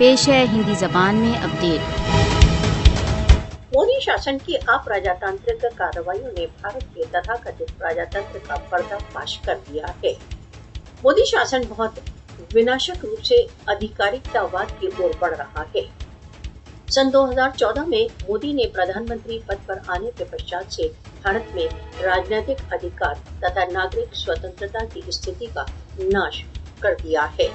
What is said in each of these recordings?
पेश है हिंदी जबान में अपडेट। मोदी शासन की अप्रजातांत्रिक कार्रवाइयों ने भारत के तथाकथित प्रजातंत्र का पर्दाफाश कर दिया है। मोदी शासन बहुत विनाशक रूप से आधिकारिकतावाद की ओर बढ़ रहा है। सन 2014 में मोदी ने प्रधानमंत्री पद पर आने के पश्चात से भारत में राजनीतिक अधिकार तथा नागरिक स्वतंत्रता की स्थिति का नाश कर दिया है।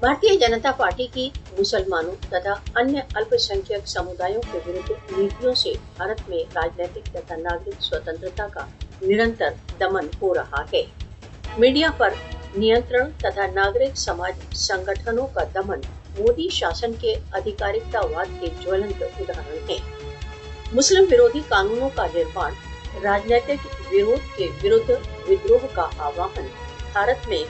भारतीय जनता पार्टी की मुसलमानों तथा अन्य अल्पसंख्यक समुदायों के विरुद्ध नीतियों से भारत में राजनीतिक तथा नागरिक स्वतंत्रता का निरंतर दमन हो रहा है। मीडिया पर नियंत्रण तथा नागरिक समाज संगठनों का दमन मोदी शासन के आधिकारिकतावाद के ज्वलंत उदाहरण है। मुस्लिम विरोधी कानूनों का निर्माण, राजनीतिक विरोध के विरुद्ध विद्रोह का आह्वान भारत में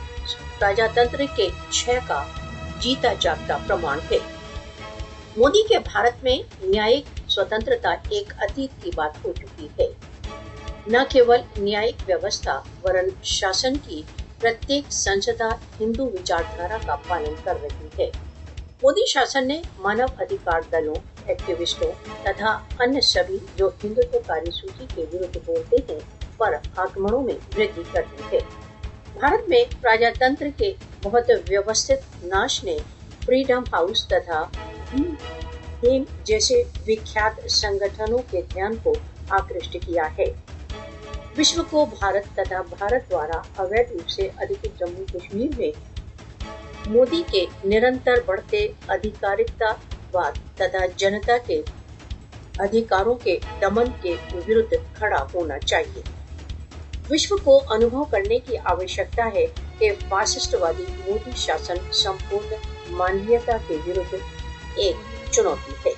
प्रजातंत्र के क्षय का जीता जागता प्रमाण है। मोदी के भारत में न्यायिक स्वतंत्रता एक अतीत की बात हो चुकी है। न केवल न्यायिक व्यवस्था वरन शासन की प्रत्येक संसदा हिंदू विचारधारा का पालन कर रही है। मोदी शासन ने मानव अधिकार दलों, एक्टिविस्टों तथा अन्य सभी जो हिंदुत्वकारी सूची के विरुद्ध बोलते हैं पर आक्रमणों में वृद्धि कर दी है। भारत में प्रजातंत्र के बहुत व्यवस्थित नाश ने फ्रीडम हाउस तथा भीम जैसे विख्यात संगठनों के ध्यान को आकृष्ट किया है। विश्व को भारत तथा भारत द्वारा अवैध रूप से अधिकृत जम्मू कश्मीर में मोदी के निरंतर बढ़ते आधिकारिकतावाद तथा जनता के अधिकारों के दमन के विरुद्ध खड़ा होना चाहिए। विश्व को अनुभव करने की आवश्यकता है कि फासिस्टवादी मोदी शासन संपूर्ण मानवीयता के विरुद्ध एक चुनौती है।